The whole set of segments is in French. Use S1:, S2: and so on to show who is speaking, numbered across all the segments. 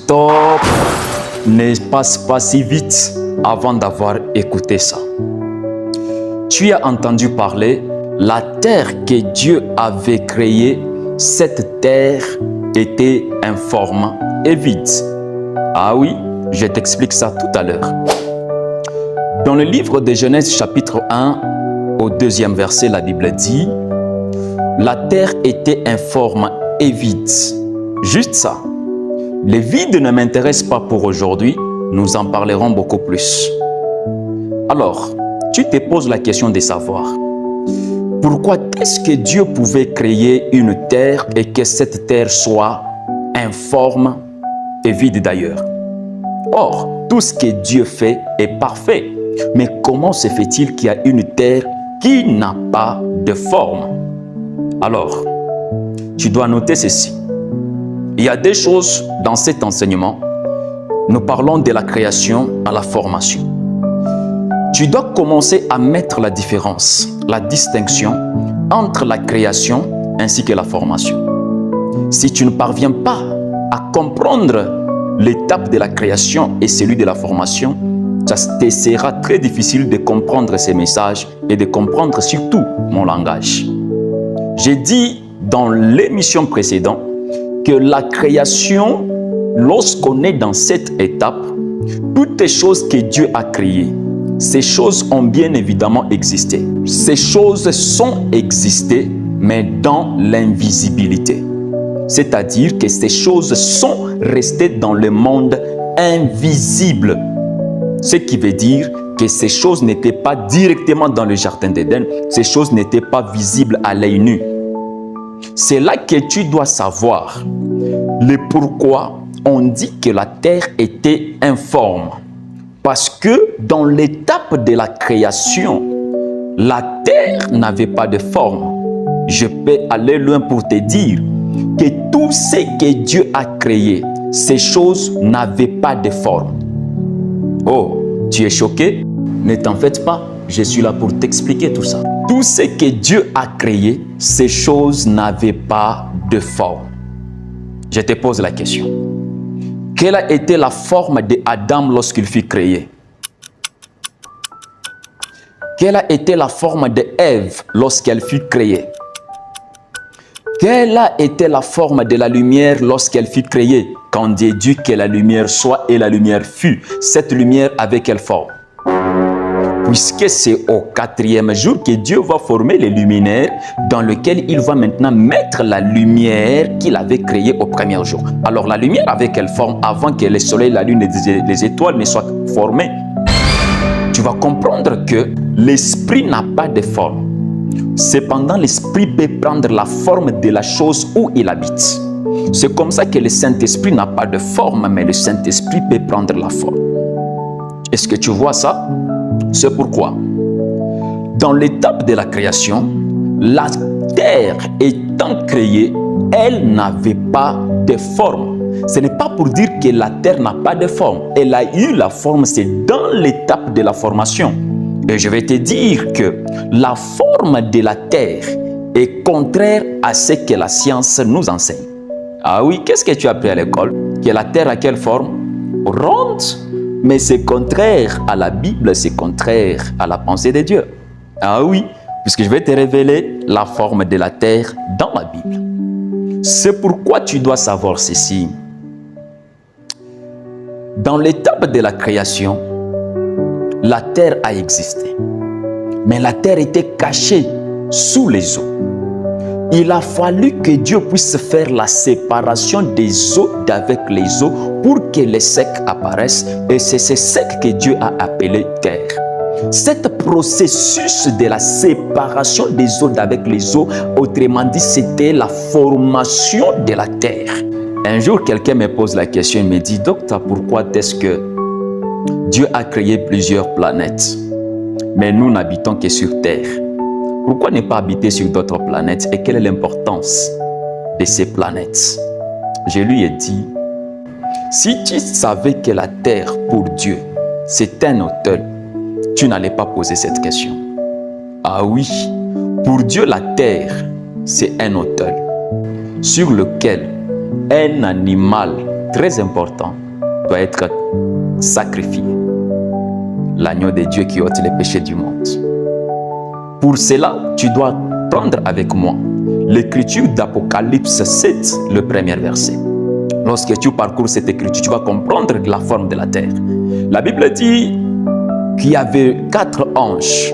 S1: Stop! Ne passe pas si vite avant d'avoir écouté ça. Tu as entendu parler, la terre que Dieu avait créée, cette terre était informe et vide. Ah oui, je t'explique ça tout à l'heure. Dans le livre de Genèse chapitre 1, au 2e verset, la Bible dit « La terre était informe et vide. » Juste ça. Le vide ne m'intéresse pas pour aujourd'hui, nous en parlerons beaucoup plus. Alors, tu te poses la question de savoir pourquoi est-ce que Dieu pouvait créer une terre et que cette terre soit informe et vide d'ailleurs. Or, tout ce que Dieu fait est parfait. Mais comment se fait-il qu'il y a une terre qui n'a pas de forme? Alors, tu dois noter ceci. Il y a des choses dans cet enseignement. Nous parlons de la création à la formation. Tu dois commencer à mettre la différence, la distinction entre la création ainsi que la formation. Si tu ne parviens pas à comprendre l'étape de la création et celui de la formation, ça te sera très difficile de comprendre ces messages et de comprendre surtout mon langage. J'ai dit dans l'émission précédente que la création, lorsqu'on est dans cette étape, toutes les choses que Dieu a créées, ces choses ont bien évidemment existé. Ces choses sont existées, mais dans l'invisibilité. C'est-à-dire que ces choses sont restées dans le monde invisible. Ce qui veut dire que ces choses n'étaient pas directement dans le jardin d'Éden. Ces choses n'étaient pas visibles à l'œil nu. C'est là que tu dois savoir le pourquoi on dit que la terre était informe. Parce que dans l'étape de la création, la terre n'avait pas de forme. Je peux aller loin pour te dire que tout ce que Dieu a créé, ces choses n'avaient pas de forme. Oh, tu es choqué? Ne t'en fais pas, je suis là pour t'expliquer tout ça. Tout ce que Dieu a créé, ces choses n'avaient pas de forme. Je te pose la question. Quelle a été la forme d'Adam lorsqu'il fut créé? Quelle a été la forme d'Ève lorsqu'elle fut créée? Quelle a été la forme de la lumière lorsqu'elle fut créée? Quand Dieu dit que la lumière soit et la lumière fut, cette lumière avait quelle forme? Puisque c'est au 4e jour que Dieu va former les luminaires dans lesquels il va maintenant mettre la lumière qu'il avait créée au 1er jour. Alors la lumière avait quelle forme avant que le soleil, la lune et les étoiles ne soient formés? Tu vas comprendre que l'esprit n'a pas de forme. Cependant, l'esprit peut prendre la forme de la chose où il habite. C'est comme ça que le Saint-Esprit n'a pas de forme, mais le Saint-Esprit peut prendre la forme. Est-ce que tu vois ça? C'est pourquoi, dans l'étape de la création, la terre étant créée, elle n'avait pas de forme. Ce n'est pas pour dire que la terre n'a pas de forme. Elle a eu la forme, c'est dans l'étape de la formation. Et je vais te dire que la forme de la terre est contraire à ce que la science nous enseigne. Ah oui, qu'est-ce que tu as appris à l'école? Que la terre a quelle forme? Ronde. Mais c'est contraire à la Bible, c'est contraire à la pensée de Dieu. Ah oui, puisque je vais te révéler la forme de la terre dans la Bible. C'est pourquoi tu dois savoir ceci. Dans l'étape de la création, la terre a existé. Mais la terre était cachée sous les eaux. Il a fallu que Dieu puisse faire la séparation des eaux d'avec les eaux pour que les secs apparaissent. Et c'est ces secs que Dieu a appelé terre. Cet processus de la séparation des eaux d'avec les eaux, autrement dit, c'était la formation de la terre. Un jour, quelqu'un me pose la question, il me dit, docteur, pourquoi est-ce que Dieu a créé plusieurs planètes, mais nous n'habitons que sur Terre? Pourquoi ne pas habiter sur d'autres planètes et quelle est l'importance de ces planètes? Je lui ai dit, si tu savais que la Terre pour Dieu, c'est un hôtel, tu n'allais pas poser cette question. Ah oui, pour Dieu, la Terre, c'est un hôtel sur lequel un animal très important doit être sacrifié. L'agneau de Dieu qui ôte les péchés du monde. Pour cela, tu dois prendre avec moi l'écriture d'Apocalypse 7, le premier verset. Lorsque tu parcours cette écriture, tu vas comprendre la forme de la terre. La Bible dit qu'il y avait 4 anges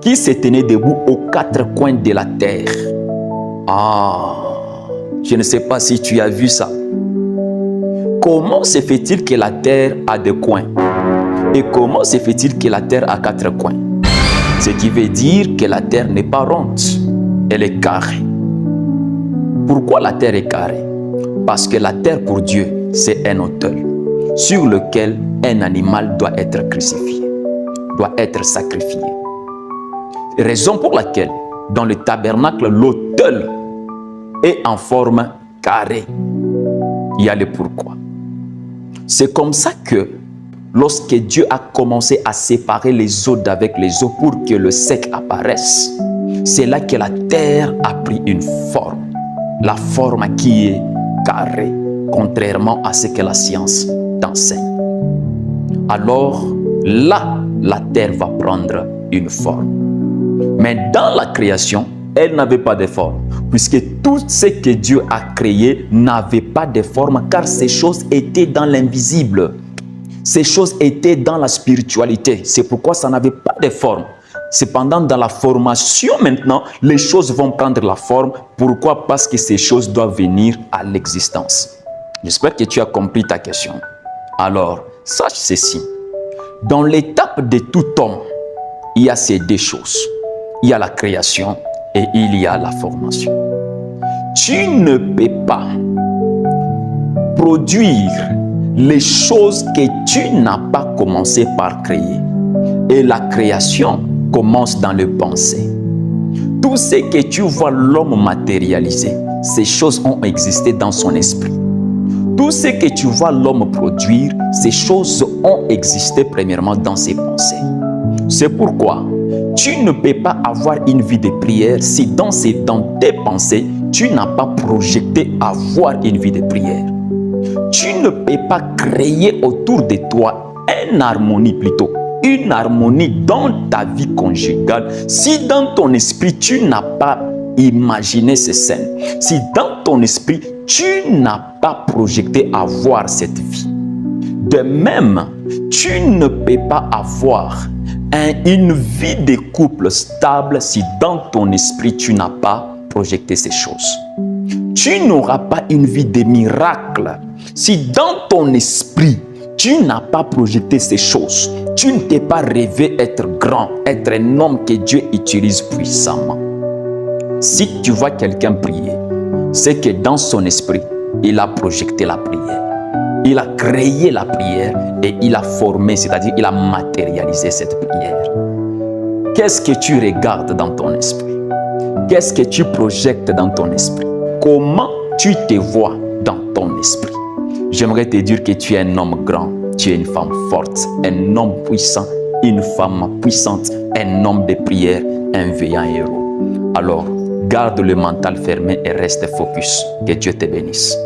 S1: qui se tenaient debout aux 4 coins de la terre. Je ne sais pas si tu as vu ça. Comment se fait-il que la terre a des coins? Et comment se fait-il que la terre a 4 coins? Ce qui veut dire que la terre n'est pas ronde, elle est carrée. Pourquoi la terre est carrée? Parce que la terre pour Dieu, c'est un autel sur lequel un animal doit être crucifié, doit être sacrifié. Raison pour laquelle, dans le tabernacle, l'autel est en forme carrée. Il y a le pourquoi. C'est comme ça que lorsque Dieu a commencé à séparer les eaux d'avec les eaux pour que le sec apparaisse, c'est là que la terre a pris une forme. La forme qui est carrée, contrairement à ce que la science t'enseigne. Alors, là, la terre va prendre une forme. Mais dans la création, elle n'avait pas de forme, puisque tout ce que Dieu a créé n'avait pas de forme, car ces choses étaient dans l'invisible. Ces choses étaient dans la spiritualité. C'est pourquoi ça n'avait pas de forme. Cependant, dans la formation maintenant, les choses vont prendre la forme. Pourquoi? Parce que ces choses doivent venir à l'existence. J'espère que tu as compris ta question. Alors, sache ceci. Dans l'étape de tout homme, il y a ces 2 choses. Il y a la création et il y a la formation. Tu ne peux pas produire les choses que tu n'as pas commencé par créer. Et la création commence dans le pensée. Tout ce que tu vois l'homme matérialiser, ces choses ont existé dans son esprit. Tout ce que tu vois l'homme produire, ces choses ont existé premièrement dans ses pensées. C'est pourquoi tu ne peux pas avoir une vie de prière si dans tes pensées, tu n'as pas projeté avoir une vie de prière. Tu ne peux pas créer autour de toi une harmonie dans ta vie conjugale si dans ton esprit tu n'as pas imaginé ces scènes, si dans ton esprit tu n'as pas projeté avoir cette vie. De même, tu ne peux pas avoir une vie de couple stable si dans ton esprit tu n'as pas projeté ces choses. Tu n'auras pas une vie de miracle si dans ton esprit tu n'as pas projeté ces choses. Tu ne t'es pas rêvé être grand, être un homme que Dieu utilise puissamment. Si tu vois quelqu'un prier, c'est que dans son esprit, il a projeté la prière. Il a créé la prière et il a formé, c'est-à-dire il a matérialisé cette prière. Qu'est-ce que tu regardes dans ton esprit? Qu'est-ce que tu projettes dans ton esprit? Comment tu te vois dans ton esprit? J'aimerais te dire que tu es un homme grand, tu es une femme forte, un homme puissant, une femme puissante, un homme de prière, un vaillant héros. Alors, garde le mental fermé et reste focus. Que Dieu te bénisse.